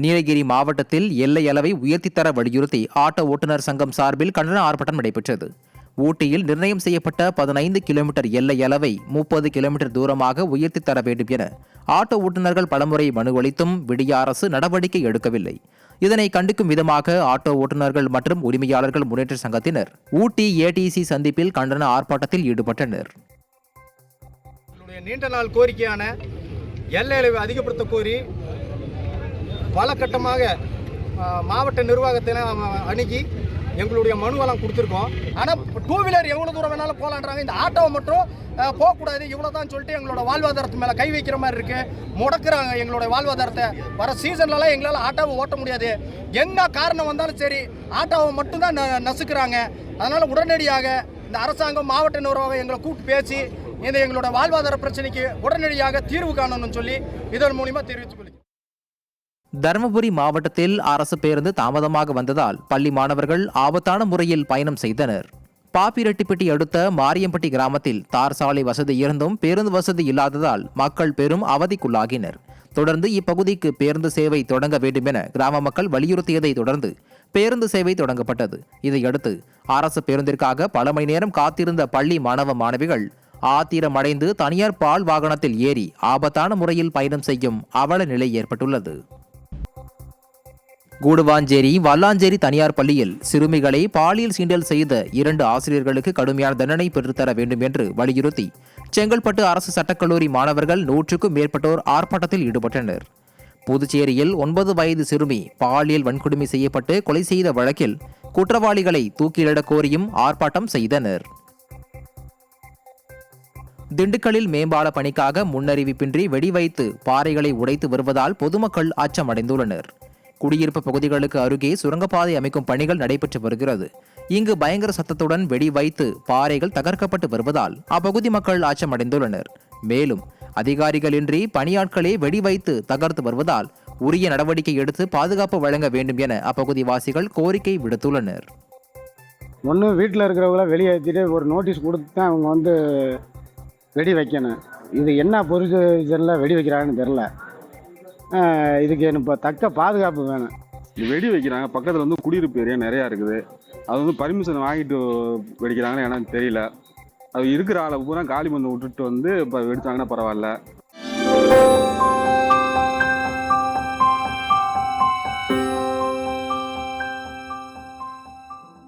நீலகிரி மாவட்டத்தில் எல்லை அளவை உயர்த்தித்தர வலியுறுத்தி ஆட்டோ ஓட்டுநர் சங்கம் சார்பில் கண்டன ஆர்ப்பாட்டம் நடைபெற்றது. ஊட்டியில் நிர்ணயம் செய்யப்பட்ட 15 கிலோமீட்டர் எல்லை அளவை 30 கிலோமீட்டர் தூரமாக உயர்த்தித் தர வேண்டும் என ஆட்டோ ஓட்டுநர்கள் பலமுறை மனு அளித்தும் விடிய அரசு நடவடிக்கை எடுக்கவில்லை. இதனை கண்டிக்கும் விதமாக ஆட்டோ ஓட்டுநர்கள் மற்றும் உரிமையாளர்கள் முன்னேற்ற சங்கத்தினர் ஊட்டி ஏடிசி சந்திப்பில் கண்டன ஆர்ப்பாட்டத்தில் ஈடுபட்டனர். நீண்ட நாள் கோரிக்கையான எல்லை அளவை அதிகப்படுத்த கோரி பல கட்டமாக மாவட்ட நிர்வாகத்தை அணுகி எங்களுடைய மனுவெல்லாம் கொடுத்துருக்கோம். ஆனால் டூ வீலர் எவ்வளோ தூரம் வேணாலும் போகலான்றாங்க. இந்த ஆட்டோவை மட்டும் போகக்கூடாது இவ்வளோ தான் சொல்லிட்டு எங்களோட வாழ்வாதாரத்து மேலே கை வைக்கிற மாதிரி இருக்குது. முடக்கிறாங்க எங்களோட வாழ்வாதாரத்தை. வர சீசன்லலாம் எங்களால் ஆட்டோவை ஓட்ட முடியாது. என்ன காரணம் வந்தாலும் சரி ஆட்டோவை மட்டும்தான் நசுக்கிறாங்க. அதனால் உடனடியாக இந்த அரசாங்கம் மாவட்ட நிர்வாகம் எங்களை கூப்பிட்டு பேசி இந்த எங்களோட வாழ்வாதார பிரச்சனைக்கு உடனடியாக தீர்வு காணணும்னு சொல்லி இதன் மூலிமா தெரிவித்துக் கொள்கிறேன். தருமபுரி மாவட்டத்தில் அரசு பேருந்து தாமதமாக வந்ததால் பள்ளி மாணவர்கள் ஆபத்தான முறையில் பயணம் செய்தனர். பாப்பிரெட்டிப்பட்டி அடுத்த மாரியம்பட்டி கிராமத்தில் தார் சாலை வசதி இருந்தும் பேருந்து வசதி இல்லாததால் மக்கள் பெரும் அவதிக்குள்ளாகினர். தொடர்ந்து இப்பகுதிக்கு பேருந்து சேவை தொடங்க வேண்டும் என கிராம மக்கள் வலியுறுத்தியதை தொடர்ந்து பேருந்து சேவை தொடங்கப்பட்டது. இதையடுத்து அரசு பேருந்திற்காக பல மணி நேரம் காத்திருந்த பள்ளி மாணவ மாணவிகள் ஆத்திரமடைந்து தனியார் பால் வாகனத்தில் ஏறி ஆபத்தான முறையில் பயணம் செய்யும் அவல நிலை ஏற்பட்டுள்ளது. கூடுவாஞ்சேரி வல்லாஞ்சேரி தனியார் பள்ளியில் சிறுமிகளை பாலியல் சீண்டல் செய்த 2 ஆசிரியர்களுக்கு கடுமையான தண்டனை பெற்றுத்தர வேண்டும் என்று வலியுறுத்தி செங்கல்பட்டு அரசு சட்டக்கல்லூரி மாணவர்கள் 100க்கும் மேற்பட்டோர் ஆர்ப்பாட்டத்தில் ஈடுபட்டனர். புதுச்சேரியில் 9 வயது சிறுமி பாலியல் வன்கொடுமை செய்யப்பட்டு கொலை செய்த வழக்கில் குற்றவாளிகளை தூக்கிலிடக் கோரியும் ஆர்ப்பாட்டம் செய்தனர். திண்டுக்கல்லில் மேம்பால பணிக்காக முன்னறிவிப்பின்றி வெடிவைத்து பாறைகளை உடைத்து வருவதால் பொதுமக்கள் அச்சமடைந்துள்ளனர். குடியிருப்பு பகுதிகளுக்கு அருகே சுரங்கப்பாதை அமைக்கும் பணிகள் நடைபெற்று வருகிறது. இங்கு பயங்கர சத்தத்துடன் வெடி வைத்து பாறைகள் தகர்க்கப்பட்டு வருவதால் அப்பகுதி மக்கள் அச்சமடைந்துள்ளனர். மேலும் அதிகாரிகளின்றி பணியாட்களே வெடி வைத்து தகர்த்து வருவதால் உரிய நடவடிக்கை எடுத்து பாதுகாப்பு வழங்க வேண்டும் என அப்பகுதிவாசிகள் கோரிக்கை விடுத்துள்ளனர். ஒன்று வீட்டில் இருக்கிறவங்கள வெளியேற்றிட்டு ஒரு நோட்டீஸ் கொடுத்து தான் அவங்க வெடி வைக்கணும். இது என்ன ப்ரொசீஜரில் வெடி வைக்கிறாங்கன்னு தெரில. இதுக்கு இப்போ தக்க பாதுகாப்பு வேணும். இது வெடி வைக்கிறாங்க, பக்கத்தில் குடியிருப்பு ஏரியா நிறையா இருக்குது. அது பர்மிஷன் வாங்கிட்டு வெடிக்கிறாங்கன்னு எனக்கு தெரியல. அது இருக்கிற ஆளை பூரா காலி மருந்து விட்டுட்டு இப்போ வெடிச்சாங்கன்னா பரவாயில்ல.